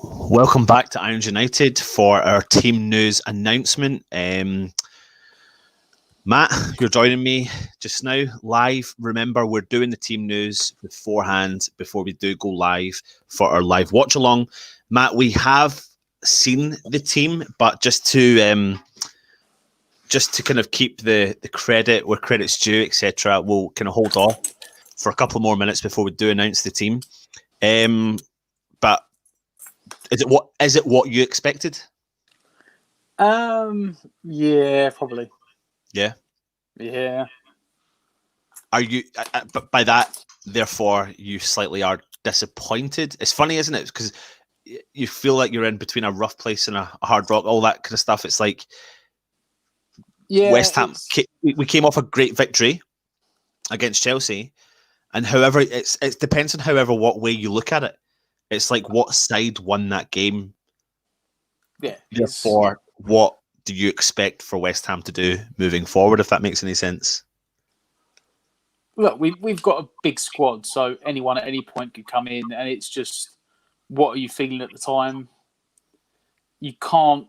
Welcome back to Irons United for our team news announcement. Matt, you're joining me just now live. Remember, we're doing the team news beforehand before we do go live for our live watch along. Matt, we have seen the team, but just to kind of keep the credit where credit's due, etc., we'll kind of hold off for a couple more minutes before we do announce the team. But is it what you expected? Yeah, probably. Yeah. Are you? But by that, therefore, you slightly are disappointed. It's funny, isn't it? Because you feel like you're in between a rough place and a hard rock, all that kind of stuff. It's like, West Ham. We came off a great victory against Chelsea, and however, it depends on what way you look at it. It's like what side won that game. Yeah. Therefore, what do you expect for West Ham to do moving forward, if that makes any sense? Look, we've got a big squad, so anyone at any point could come in, and it's just, what are you feeling at the time? You can't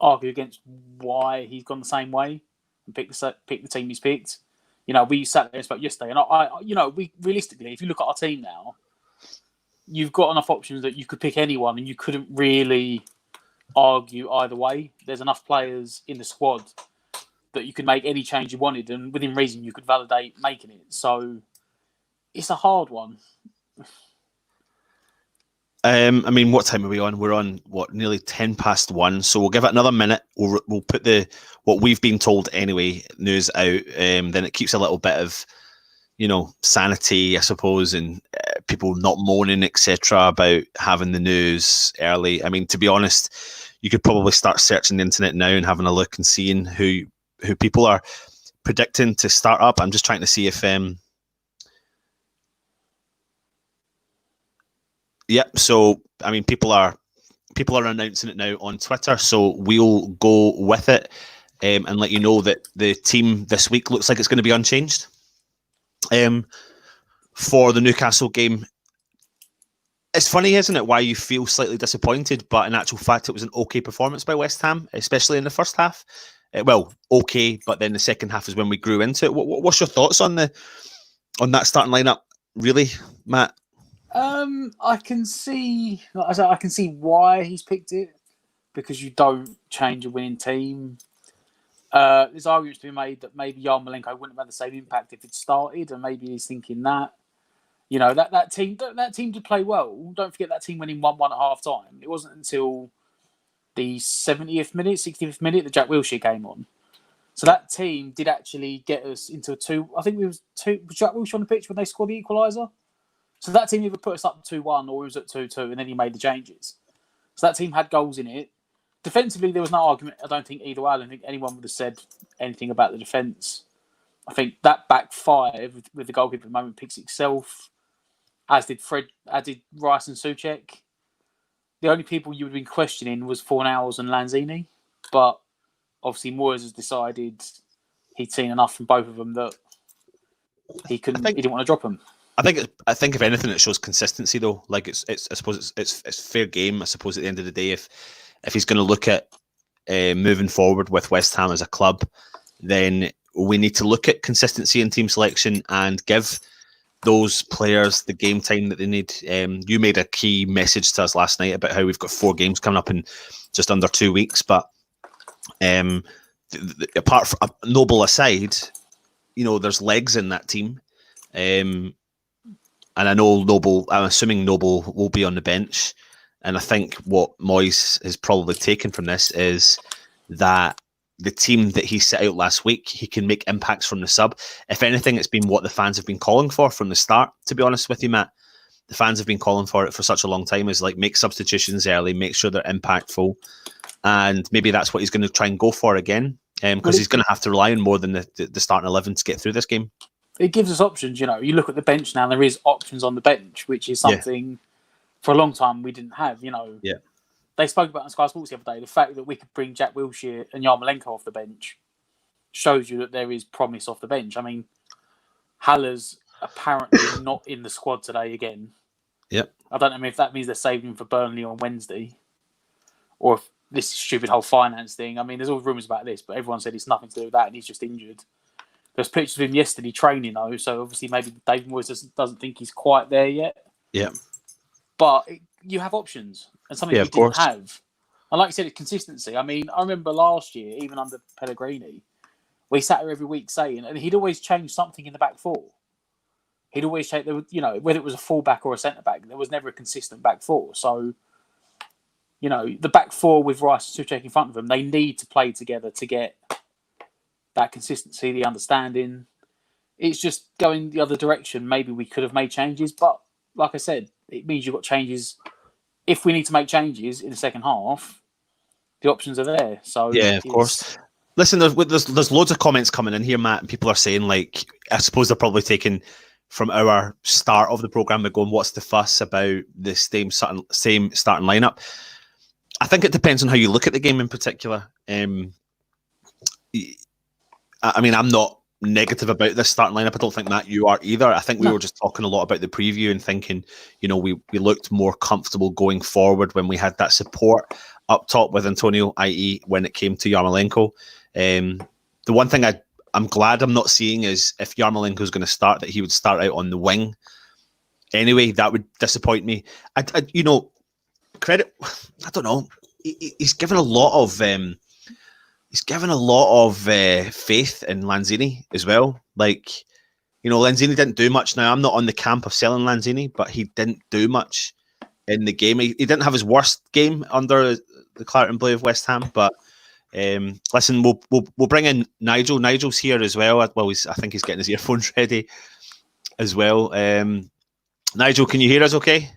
argue against why he's gone the same way and pick the team he's picked. You know, we sat there and spoke yesterday, and we realistically, if you look at our team now, you've got enough options that you could pick anyone, and you couldn't really argue either way. There's enough players in the squad that you could make any change you wanted, and within reason you could validate making it. So it's a hard one. I mean, what time are we on? We're on nearly 1:10. So we'll give it another minute. We'll put what we've been told anyway news out. Then it keeps a little bit of, sanity, I suppose, and people not moaning, etc., about having the news early. I mean, to be honest, you could probably start searching the internet now and having a look and seeing who people are predicting to start up. I'm just trying to see if Yep. So, I mean, people are announcing it now on Twitter. So we'll go with it and let you know that the team this week looks like it's going to be unchanged. For the Newcastle game, it's funny, isn't it, why you feel slightly disappointed, but in actual fact, it was an okay performance by West Ham, especially in the first half. Okay, but then the second half is when we grew into it. What's your thoughts on that starting lineup, really, Matt? I can see why he's picked it, because you don't change a winning team. There's arguments to be made that maybe Yarmolenko wouldn't have had the same impact if it started, and maybe he's thinking that. That team did play well. Don't forget that team winning 1-1 at half time. It wasn't until the 70th minute, 60th minute that Jack Wilshere came on. So that team did actually get us into a 2. I think was Jack Wilshere on the pitch when they scored the equaliser. So that team either put us up 2-1 or it was at 2-2, and then he made the changes. So that team had goals in it. Defensively, there was no argument, I don't think, either way. I don't think anyone would have said anything about the defence. I think that back five with the goalkeeper at the moment picks itself, as did Rice and Souček. The only people you would have been questioning was Fornals and Lanzini. But obviously Moyes has decided he'd seen enough from both of them that he didn't want to drop them. I think if anything, it shows consistency though. Like I suppose it's fair game. I suppose at the end of the day, if he's going to look at moving forward with West Ham as a club, then we need to look at consistency in team selection and give those players the game time that they need. You made a key message to us last night about how we've got 4 games coming up in just under 2 weeks. But apart from Noble aside, there's legs in that team. And I know I'm assuming Noble will be on the bench. And I think what Moyes has probably taken from this is that the team that he set out last week, he can make impacts from the sub. If anything, it's been what the fans have been calling for from the start, to be honest with you, Matt. The fans have been calling for it for such a long time, is like make substitutions early, make sure they're impactful. And maybe that's what he's going to try and go for again, because he's going to have to rely on more than the starting 11 to get through this game. It gives us options, You look at the bench now, there is options on the bench, which is something for a long time we didn't have, Yeah. They spoke about on Sky Sports the other day, the fact that we could bring Jack Wilshere and Yarmolenko off the bench shows you that there is promise off the bench. I mean, Haller's apparently not in the squad today again. Yep. I don't know if that means they're saving him for Burnley on Wednesday, or if this stupid whole finance thing. I mean, there's all rumours about this, but everyone said it's nothing to do with that, and he's just injured. There's pictures of him yesterday training, though, so obviously maybe David Moyes doesn't think he's quite there yet. Yeah. But you have options, and something he didn't have. And like you said, it's consistency. I mean, I remember last year, even under Pellegrini, we sat here every week saying, and he'd always change something in the back four. He'd always take, whether it was a fullback or a centre back, there was never a consistent back four. So, the back four with Rice and Souček in front of them, they need to play together to get that consistency, the understanding. It's just going the other direction. Maybe we could have made changes, but like I said, it means you've got changes. If we need to make changes in the second half, the options are there. So yeah, of course. Listen, there's loads of comments coming in here, Matt, and people are saying, like, I suppose they're probably taking from our start of the programme, they're going, what's the fuss about the same starting lineup? I think it depends on how you look at the game in particular. I mean, I'm not negative about this starting lineup. I don't think, Matt, you are either. I think we were just talking a lot about the preview and thinking, we looked more comfortable going forward when we had that support up top with Antonio, i.e. when it came to Yarmolenko. The one thing I'm glad I'm not seeing is if Yarmolenko is going to start, that he would start out on the wing. Anyway, that would disappoint me. Credit. I don't know. He's given a lot of faith in Lanzini as well. Like, Lanzini didn't do much. Now, I'm not on the camp of selling Lanzini, but he didn't do much in the game. He didn't have his worst game under the Claret and Blue of West Ham, but. Listen, we'll bring in Nigel. Nigel's here as well. Well, I think he's getting his earphones ready as well. Nigel, can you hear us okay?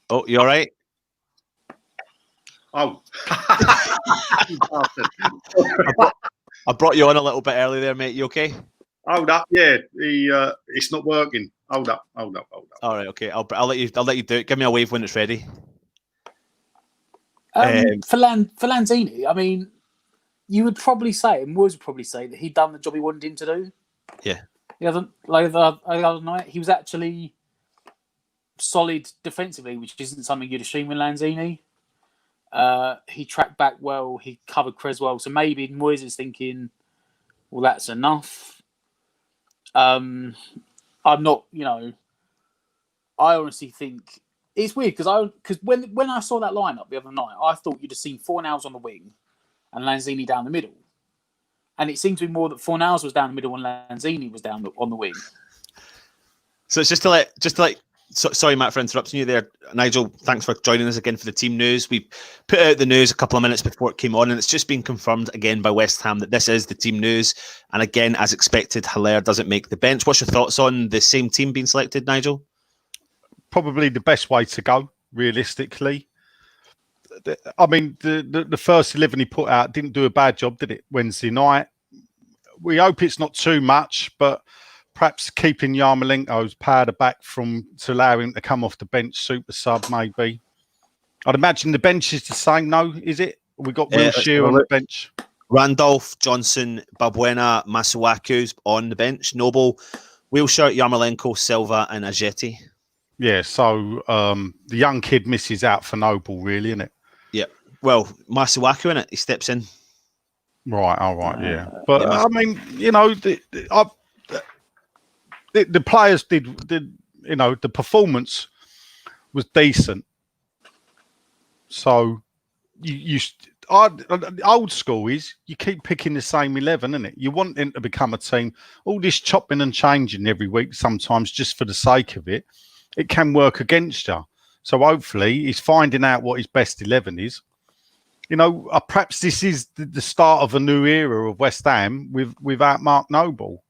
Oh, you all right? Oh. I brought you on a little bit early there, mate. You okay? Hold up. Yeah, it's not working. Hold up. All right, okay. I'll let you do it. Give me a wave when it's ready. For Lanzini, I mean, you would probably say, and Moyes would probably say, that he'd done the job he wanted him to do. Yeah. The other night, he was actually solid defensively, which isn't something you'd assume with Lanzini. He tracked back well. He covered Creswell. So maybe Moyes is thinking, well, that's enough. I'm not, I honestly think... It's weird because when I saw that lineup the other night, I thought you'd have seen Fornals on the wing and Lanzini down the middle, and it seemed to be more that Fornals was down the middle and Lanzini was down on the wing. So it's just to let. Sorry, Matt, for interrupting you there, Nigel. Thanks for joining us again for the team news. We put out the news a couple of minutes before it came on, and it's just been confirmed again by West Ham that this is the team news. And again, as expected, Haller doesn't make the bench. What's your thoughts on the same team being selected, Nigel? Probably the best way to go, realistically. I mean, the first 11 he put out didn't do a bad job, did it, Wednesday night? We hope it's not too much, but perhaps keeping Yarmolenko's powder back to allow him to come off the bench, super sub, maybe. I'd imagine the bench is the same, no, is it? We got Wilshere on the bench. Randolph, Johnson, Balbuena, Masuaku's on the bench. Noble, Wilshere, Yarmolenko, Silva, and Ajeti. Yeah, so the young kid misses out for Noble, really, isn't it? Yeah. Well, Masuaku in it. He steps in. Right. All right. Yeah. But yeah, I mean, the players did. The performance was decent. So old school is you keep picking the same 11, isn't it? You want them to become a team. All this chopping and changing every week, sometimes just for the sake of it. It can work against you. So hopefully he's finding out what his best 11 is. Perhaps this is the start of a new era of West Ham without Mark Noble.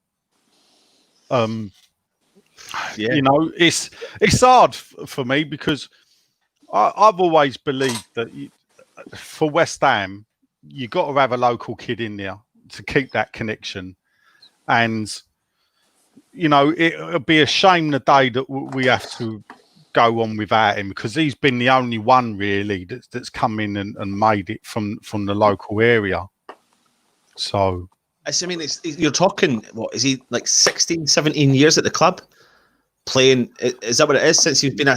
Yeah. It's hard for me because I've always believed that for West Ham, you got to have a local kid in there to keep that connection. And it'll be a shame the day that we have to go on without him because he's been the only one really that's come in and made it from the local area. So, you're talking, what is he, like 16, 17 years at the club? playing. Is that what it is? Since he's been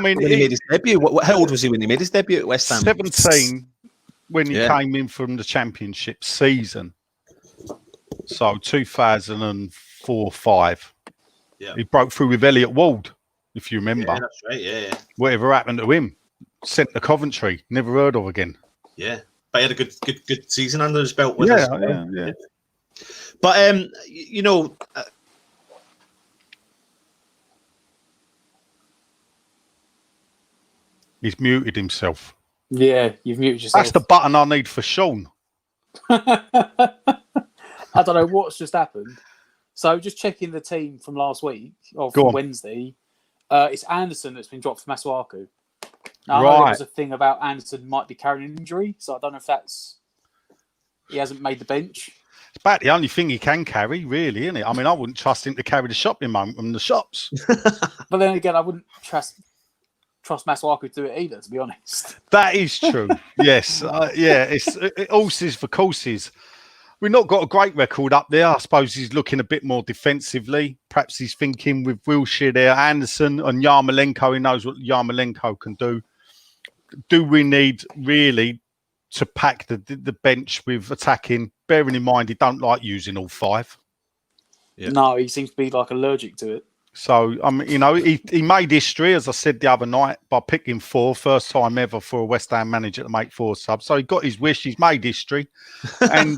when he made his debut. How old was he when he made his debut at West Ham? 17 when he came in from the Championship season. So 2004-05. Yeah. He broke through with Elliot Wald, if you remember. Yeah, that's right. Yeah. Whatever happened to him? Sent to Coventry. Never heard of again. Yeah. But he had a good season under his belt with us. Yeah. But he's muted himself. Yeah, you've muted yourself. That's the button I need for Sean. I don't know what's just happened. So just checking the team from last week, or from Wednesday, it's Anderson that's been dropped for Masuaku. Now, I know there was a thing about Anderson might be carrying an injury, so I don't know if he hasn't made the bench. It's about the only thing he can carry, really, isn't it? I mean, I wouldn't trust him to carry the shopping moment from the shops. But then again, I wouldn't trust Masuaku to do it either, to be honest. That is true. Yes. It's horses for courses. We've not got a great record up there. I suppose he's looking a bit more defensively. Perhaps he's thinking with Wilshere there, Anderson and Yarmolenko. He knows what Yarmolenko can do. Do we need really to pack the bench with attacking? Bearing in mind he don't like using all five. Yeah. No, he seems to be like allergic to it. So, he made history, as I said the other night, by picking 4, first time ever for a West Ham manager to make 4 subs. So he got his wish. He's made history. And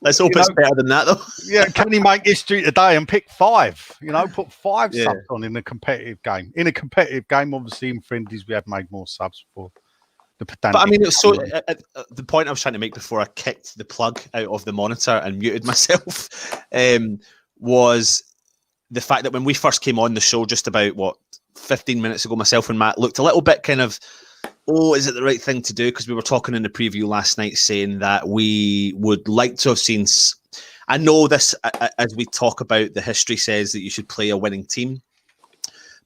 let's hope it's better than that, though. Yeah, can he make history today and pick 5? Put 5 subs on in a competitive game. In a competitive game, obviously, in friendlies, we have made more subs for the pedantic. But I mean, so the point I was trying to make before I kicked the plug out of the monitor and muted myself was the fact that when we first came on the show just about 15 minutes ago, myself and Matt looked a little bit kind of, is it the right thing to do? Because we were talking in the preview last night saying that we would like to have seen, I know this as we talk about, the history says that you should play a winning team,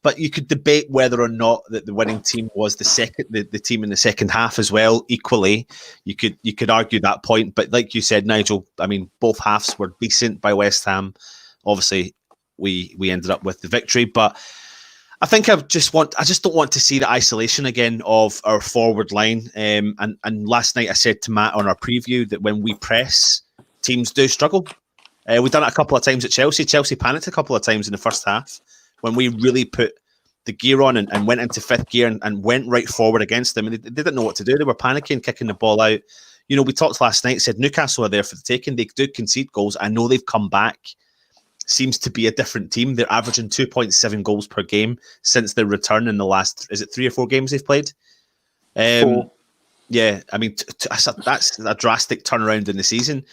but you could debate whether or not that the winning team was the team in the second half as well. Equally, you could argue that point, but like you said, Nigel, I mean, both halves were decent by West Ham. Obviously, we ended up with the victory, but I think I just don't want to see the isolation again of our forward line. And last night I said to Matt on our preview that when we press, teams do struggle. We've done it a couple of times at Chelsea. Chelsea panicked a couple of times in the first half when we really put the gear on and went into 5th gear and went right forward against them. And they didn't know what to do. They were panicking, kicking the ball out. We talked last night, said Newcastle are there for the taking. They do concede goals. I know they've come back. Seems to be a different team. They're averaging 2.7 goals per game since their return in the last, is it 3 or 4 games they've played? 4. Yeah, I mean, that's a drastic turnaround in the season.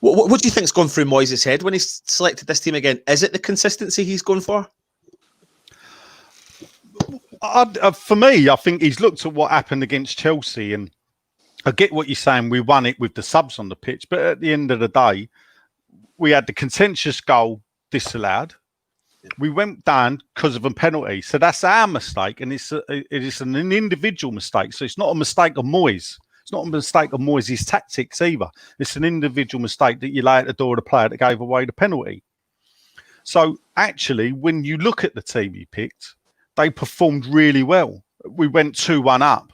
What do you think's gone through Moyes' head when he's selected this team again? Is it the consistency he's going for? For me, I think he's looked at what happened against Chelsea, and I get what you're saying. We won it with the subs on the pitch, but at the end of the day, we had the contentious goal disallowed. We went down because of a penalty. So that's our mistake. And it is an individual mistake. So it's not a mistake of Moyes. It's not a mistake of Moyes' tactics either. It's an individual mistake that you lay at the door of the player that gave away the penalty. So actually, when you look at the team he picked, they performed really well. We went 2-1 up.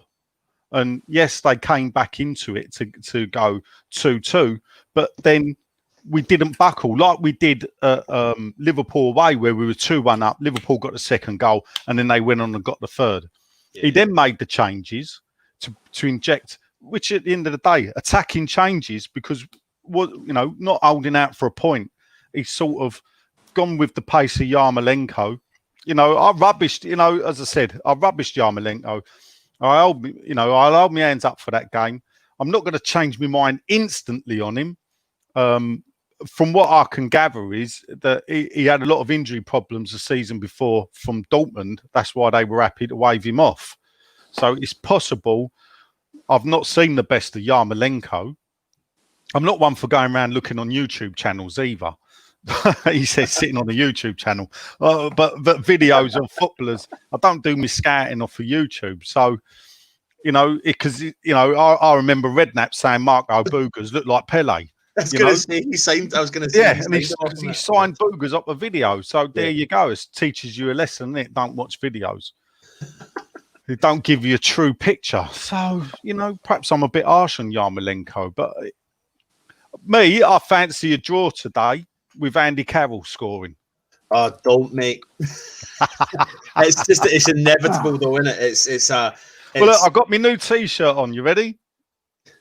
And yes, they came back into it to go 2-2. But then we didn't buckle like we did Liverpool away, where we were 2-1 up. Liverpool got the second goal, and then they went on and got the third. Yeah. He then made the changes to inject, which at the end of the day, attacking changes, because not holding out for a point. He's sort of gone with the pace of Yarmolenko. I rubbished. As I said, I rubbished Yarmolenko. I'll hold my hands up for that game. I'm not going to change my mind instantly on him. From what I can gather is that he had a lot of injury problems the season before from Dortmund. That's why they were happy to wave him off. So it's possible. I've not seen the best of Yarmolenko. I'm not one for going around looking on YouTube channels either. He says sitting on a YouTube channel. But videos of footballers, I don't do my scouting off of YouTube. So, because I remember Redknapp saying Marco Boogers looked like Pele. I was going to say he signed. I was going to say Yeah, he and he signed boogers up a video. So there you go. It teaches you a lesson. It don't watch videos. They don't give you a true picture. So perhaps I'm a bit harsh on Yarmolenko, but me, I fancy a draw today with Andy Carroll scoring. Oh, don't make. It's inevitable though, isn't it? Well, look, I've got my new T-shirt on. You ready? You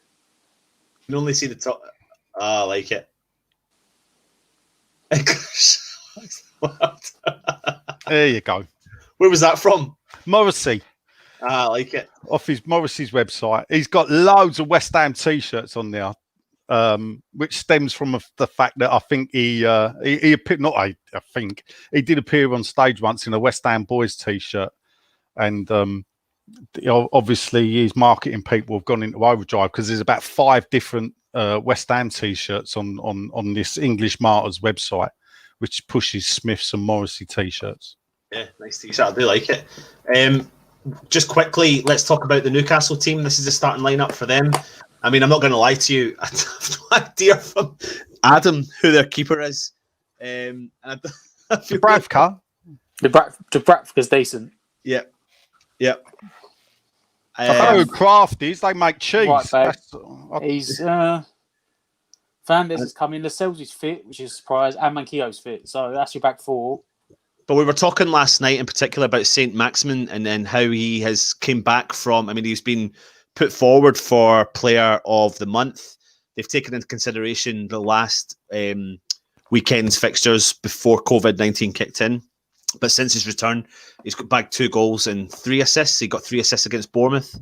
can only see the top. I like it. There you go. Where was that from? Morrissey. I like it. Off Morrissey's website. He's got loads of West Ham T-shirts on there, which stems from the fact that I think he appeared. Not I think he did appear on stage once in a West Ham boys T-shirt, and obviously his marketing people have gone into overdrive because there's about 5 different West Ham T-shirts on this English Martyrs website, which pushes Smiths and Morrissey T-shirts. Yeah, nice T-shirt. I do like it. Just quickly, let's talk about the Newcastle team. This is the starting lineup for them. I mean, I'm not going to lie to you. I have no idea from Adam who their keeper is. Dubravka. Dubravka's decent. Yep. I know who Kraft is. They make cheese. Right, he's Fernandez has come in. Lascelles is fit, which is a surprise, and Manquillo's fit. So that's your back 4. But we were talking last night in particular about Saint Maximin and then how he has came back from. I mean, he's been put forward for Player of the Month. They've taken into consideration the last weekend's fixtures before COVID-19 kicked in. But since his return, he's got back 2 goals and 3 assists. He got 3 assists against Bournemouth.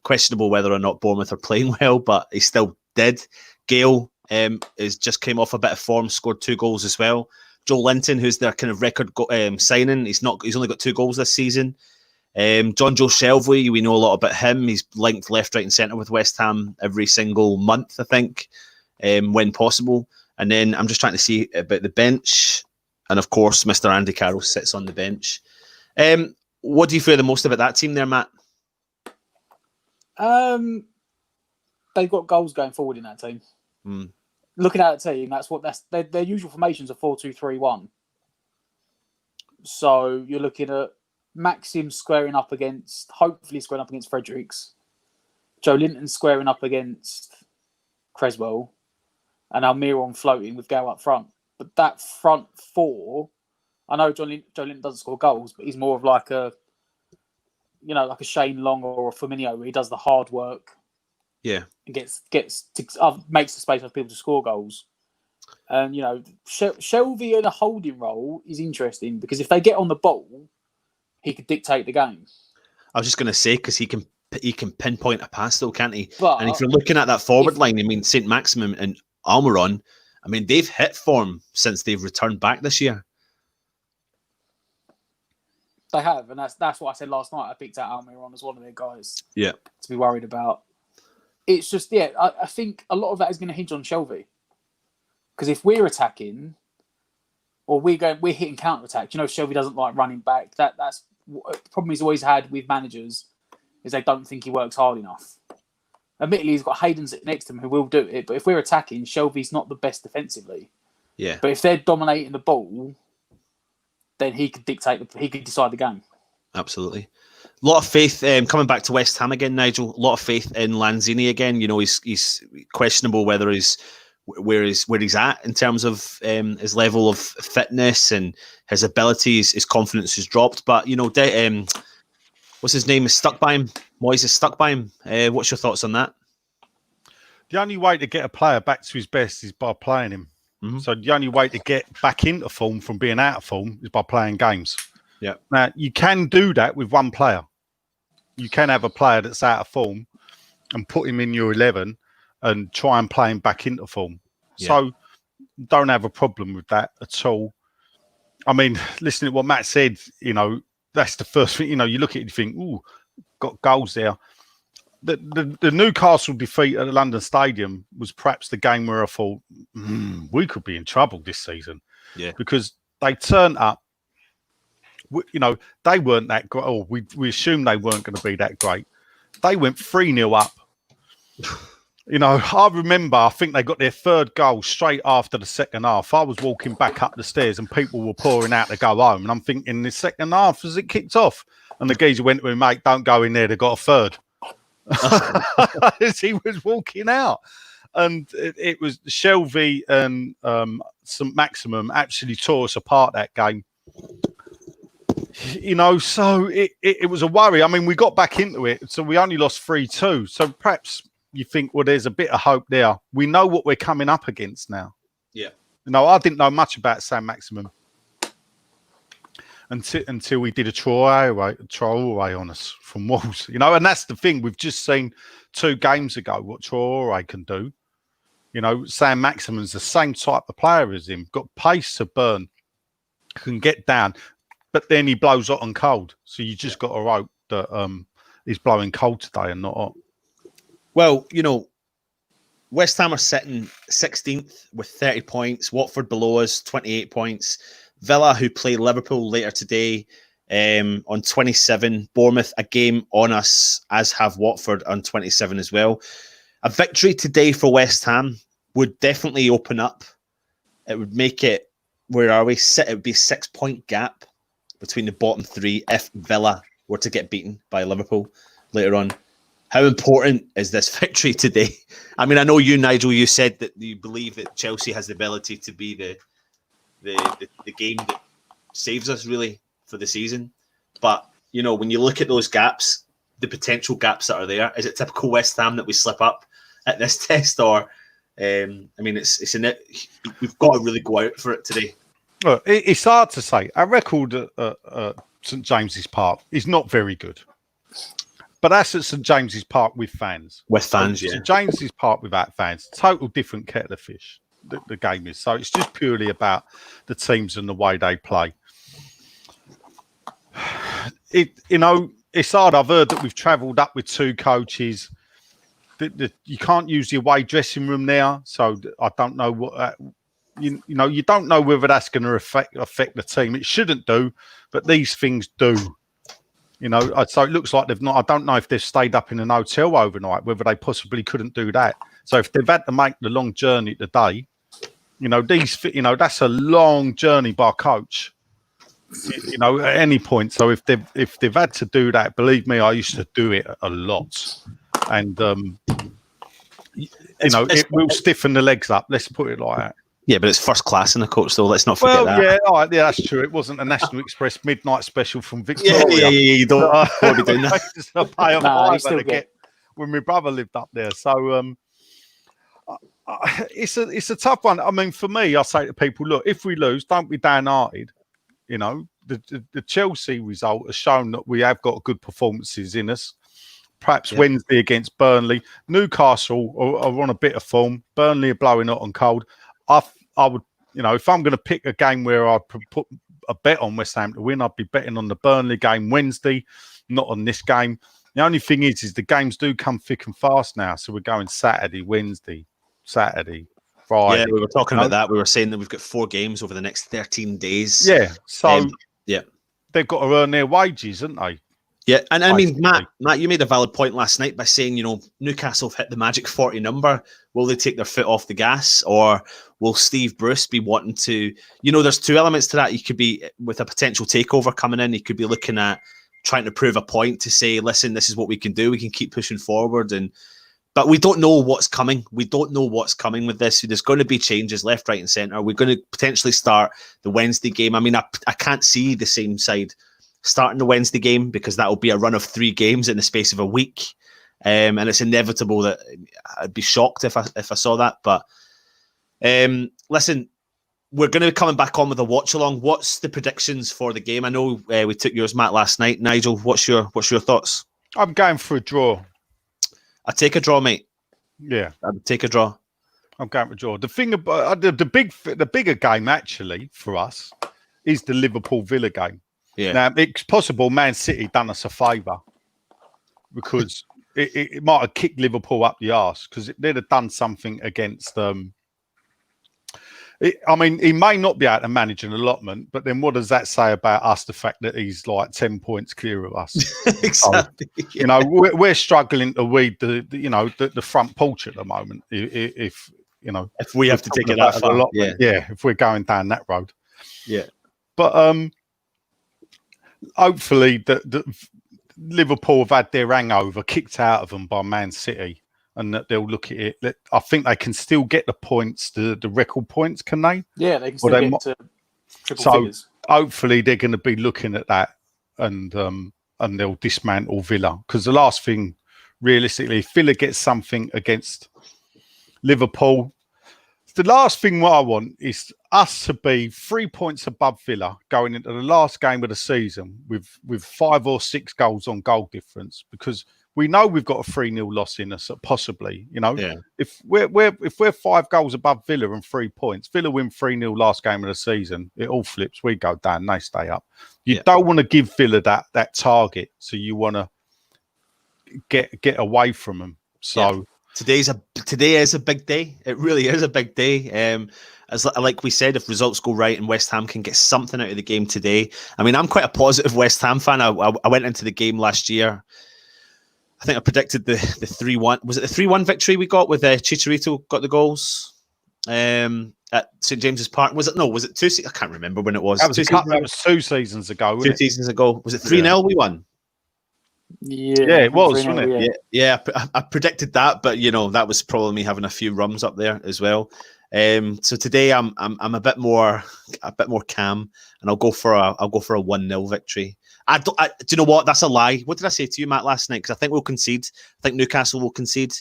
Questionable whether or not Bournemouth are playing well, but he still did. Gale is just came off a bit of form, scored 2 goals as well. Joe Linton, who's their kind of record signing, he's only got 2 goals this season. John Joe Shelvey, we know a lot about him. He's linked left, right, and centre with West Ham every single month, I think, when possible. And then I'm just trying to see about the bench, and of course, Mr. Andy Carroll sits on the bench. What do you fear the most about that team there, Matt? They've got goals going forward in that team. Looking at the team, that's their usual formations are 4-2-3-1. So you're looking at Maxim hopefully squaring up against Fredericks, Joe Linton squaring up against Creswell, and Almiron floating with Gale up front. But that front 4, I know Joe Linton doesn't score goals, but he's more of like a Shane Long or a Firmino where he does the hard work. Yeah, and makes the space for people to score goals. And Shelvey in a holding role is interesting because if they get on the ball, he could dictate the game. I was just going to say because he can pinpoint a pass though, can't he? But and if you're looking at that forward line, I mean Saint Maximin and Almiron, I mean they've hit form since they've returned back this year. They have, and that's what I said last night. I picked out Almiron as one of their guys. Yeah, to be worried about. It's just, I think a lot of that is going to hinge on Shelvey. Because if we're attacking, or we're hitting counter-attack, Shelvey doesn't like running back. That's the problem he's always had with managers, is they don't think he works hard enough. Admittedly, he's got Hayden sitting next to him who will do it, but if we're attacking, Shelvey's not the best defensively. Yeah. But if they're dominating the ball, then he could decide the game. Absolutely. A lot of faith coming back to West Ham again, Nigel. A lot of faith in Lanzini again. He's questionable whether where he's at in terms of his level of fitness and his abilities. His confidence has dropped, but what's his name is stuck by him. Moyes is stuck by him. What's your thoughts on that? The only way to get a player back to his best is by playing him. Mm-hmm. So the only way to get back into form from being out of form is by playing games. Yeah. Now, you can do that with one player. You can have a player that's out of form and put him in your 11 and try and play him back into form. Yeah. So don't have a problem with that at all. I mean, listening to what Matt said, that's the first thing, you look at it and think, ooh, got goals there. The Newcastle defeat at the London Stadium was perhaps the game where I thought, we could be in trouble this season. Yeah. Because they turned up, they weren't that great. Or we assumed they weren't going to be that great. They went 3-0 up You know, I remember, I think they got their third goal straight after the second half. I was walking back up the stairs and people were pouring out to go home. And I'm thinking, the second half, as it kicked off, and the geezer went to him, mate, don't go in there. They got a third. As he was walking out. And it was Shelby and St. Maximum actually tore us apart that game. You know, so it was a worry. I mean, we got back into it, so we only lost 3-2. So perhaps you think, well, there's a bit of hope there. We know what we're coming up against now. Yeah. You know, I didn't know much about San Maximum until we did a trial away on us from Wolves. You know, and that's the thing. We've just seen 2 games ago what Traore can do. You know, Sam Maximin's the same type of player as him. Got pace to burn, can get down, but then he blows hot and cold. So you just got to hope that he's blowing cold today and not hot. Well, you know, West Ham are sitting 16th with 30 points. Watford below us, 28 points. Villa, who play Liverpool later today, on 27. Bournemouth, a game on us, as have Watford on 27 as well. A victory today for West Ham would definitely open up. It would make it, where are we? It would be a 6-point gap between the bottom 3 if Villa were to get beaten by Liverpool later on. How important is this victory today? I mean, I know you, Nigel, you said that you believe that Chelsea has the ability to be the game that saves us, really, for the season. But, you know, when you look at those gaps, the potential gaps that are there, is it typical West Ham that we slip up at this test? Or, I mean, we've got to really go out for it today. Look, it's hard to say. Our record at St James's Park is not very good. But that's at St James's Park with fans. With fans, yeah. St James's Park without fans, total different kettle of fish, the game is. So it's just purely about the teams and the way they play. You know, it's hard. I've heard that we've travelled up with 2 coaches. You can't use the away dressing room now. So I don't know what... you know, you don't know whether that's going to affect the team. It shouldn't do, but these things do. You know, so it looks like they've not. I don't know if they've stayed up in an hotel overnight, whether they possibly couldn't do that. So if they've had to make the long journey today, you know, that's a long journey by coach. You know, at any point. So if they've had to do that, believe me, I used to do it a lot, and you know, it will stiffen the legs up. Let's put it like that. Yeah, but it's first class in the coach, though. Let's not forget that. Yeah, all right, yeah, that's true. It wasn't a National Express midnight special from Victoria. Yeah, you don't want to be doing that. When my brother lived up there. So it's a tough one. I mean, for me, I say to people, look, if we lose, don't be downhearted. You know, the Chelsea result has shown that we have got good performances in us. Perhaps Wednesday against Burnley. Newcastle are on a bit of form. Burnley are blowing hot and cold. I would, you know, if I'm going to pick a game where I'd put a bet on West Ham to win, I'd be betting on the Burnley game Wednesday, not on this game. The only thing is the games do come thick and fast now. So we're going Saturday, Wednesday, Saturday, Friday. Yeah, we were talking about that. We were saying that we've got 4 games over the next 13 days. Yeah. So yeah, they've got to earn their wages, haven't they? Yeah, and I mean, Matt, you made a valid point last night by saying, you know, Newcastle have hit the magic 40 number. Will they take their foot off the gas, or will Steve Bruce be wanting to? You know, there's 2 elements to that. You could be with a potential takeover coming in. You could be looking at trying to prove a point to say, listen, this is what we can do. We can keep pushing forward, but we don't know what's coming. We don't know what's coming with this. There's going to be changes left, right, and centre. We're going to potentially start the Wednesday game. I mean, I can't see the same side starting the Wednesday game because that will be a run of 3 games in the space of a week, and it's inevitable that I'd be shocked if I saw that. But listen, we're going to be coming back on with a watch along. What's the predictions for the game? I know we took yours, Matt, last night. Nigel, what's your thoughts? I'm going for a draw. I take a draw, mate. Yeah, I'd take a draw. I'm going for a draw. The thing about the bigger game actually for us is the Liverpool Villa game. Yeah. Now, it's possible Man City done us a favour because it might have kicked Liverpool up the arse because they'd have done something against I mean, he may not be able to manage an allotment, but then what does that say about us? The fact that he's like 10 points clear of us. Exactly. So, you know, we're struggling to weed the front porch at the moment. If you know, if we have to take it that far, if we're going down that road, But hopefully, the Liverpool have had their hangover kicked out of them by Man City. And that they'll look at it. I think they can still get the points, the record points, can they? Yeah, they can still get to triple figures. Hopefully they're going to be looking at that and they'll dismantle Villa. Because the last thing, realistically, if Villa gets something against Liverpool, the last thing what I want is us to be 3 points above Villa going into the last game of the season with 5 or 6 goals on goal difference, because we know we've got a 3-0 loss in us, possibly. You know, if we're 5 goals above Villa and 3 points, Villa win 3-0 last game of the season, it all flips. We go down, they stay up. You don't want to give Villa that target, so you want to get away from them. So today is a big day. It really is a big day. As like we said, if results go right and West Ham can get something out of the game today, I mean, I'm quite a positive West Ham fan. I went into the game last year. I think I predicted the 3-1. Was it the 3-1 victory we got with Chicharito got the goals at St James's Park? Was it? No, was it 2? I can't remember when it was. That was 2 seasons ago. Wasn't it? 2 seasons ago. Was it 3-0 we won? Yeah, it was, wasn't it? Yeah. I predicted that, but you know, that was probably me having a few rums up there as well. So today I'm a bit more calm, and I'll go for a 1-0 victory. Do you know what? That's a lie. What did I say to you, Matt, last night? Because I think we'll concede. I think Newcastle will concede.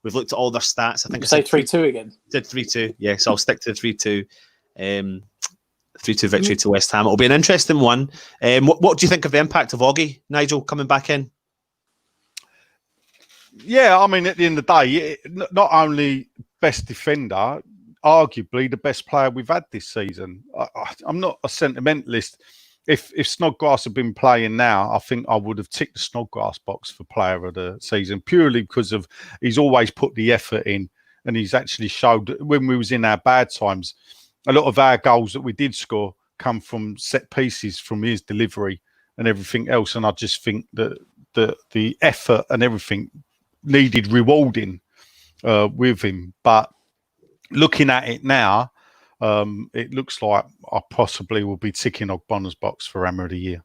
We've looked at all their stats. I think I say 3-2 again. Did 3-2? Yeah, so I'll stick to the 3-2. 3-2 victory to West Ham. It'll be an interesting one. What do you think of the impact of Augie, Nigel, coming back in? Yeah, I mean, at the end of the day, not only best defender, arguably the best player we've had this season. I'm not a sentimentalist. If Snodgrass had been playing now, I think I would have ticked the Snodgrass box for player of the season, purely because of he's always put the effort in, and he's actually showed when we was in our bad times, a lot of our goals that we did score come from set pieces, from his delivery and everything else. And I just think that the effort and everything needed rewarding with him. But looking at it now, it looks like I possibly will be ticking Ogbonna's box for Hammer of the Year.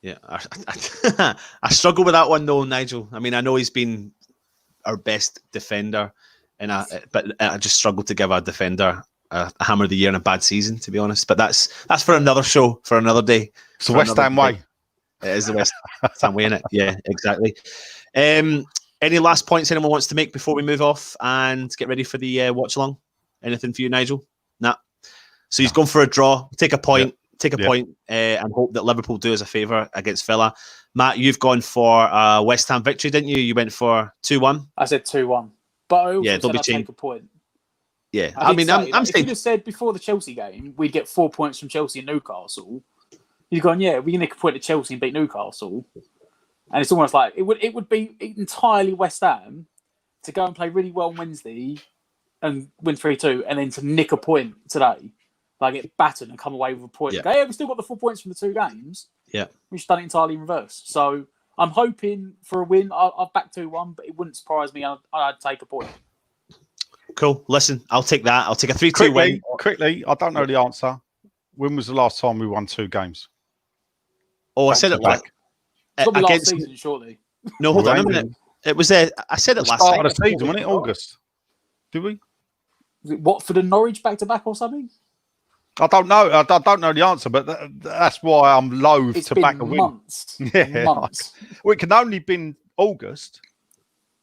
Yeah, I struggle with that one though, Nigel. I mean, I know he's been our best defender, but I just struggle to give a defender a Hammer of the Year in a bad season, to be honest. But that's for another show, for another day. It's the West Ham way. It is the West Ham way, innit? Yeah, exactly. Any last points anyone wants to make before we move off and get ready for the watch along? Anything for you, Nigel? Nah. So he's gone for a draw. Take a point. And hope that Liverpool do us a favour against Villa. Matt, you've gone for a West Ham victory, didn't you? You went for 2-1. I said 2-1, but I also don't said be I'd take a point. Yeah, I'm saying, if you'd have said before the Chelsea game we'd get 4 points from Chelsea and Newcastle, you'd gone, yeah, we can nick a point at Chelsea and beat Newcastle, and it's almost like it would be entirely West Ham to go and play really well on Wednesday and win 3-2, and then to nick a point today, like get battered and come away with a point. Yeah. Go, yeah, we still got the 4 points from the 2 games. Yeah, we've just done it entirely in reverse. So I'm hoping for a win. I've backed 2-1, but it wouldn't surprise me. I'd take a point. Cool. Listen, I'll take that. I'll take a 3-2 win. Quickly, I don't know the answer. When was the last time we won 2 games? Oh, I said it like it's got to be last season, shortly. No, hold on a minute. It was I said it last start of the season, wasn't it? August. Did we? Was it Watford and Norwich back to back or something? I don't know. I don't know the answer, but that's why I'm loath to back a win. Months. Months. Well, it can only been August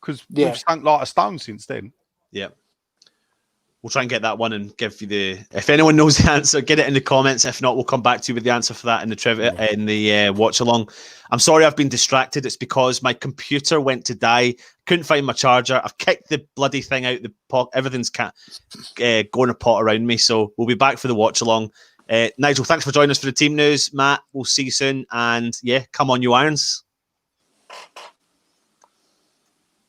because we've sunk like a stone since then. Yeah. We'll try and get that one and give you if anyone knows the answer, get it in the comments. If not, we'll come back to you with the answer for that in the trivia, in the watch along. I'm sorry I've been distracted. It's because my computer went to die. Couldn't find my charger. I've kicked the bloody thing out the pot. Everything's going a pot around me. So we'll be back for the watch along. Nigel, thanks for joining us for the team news. Matt, we'll see you soon. And yeah, come on, you Irons.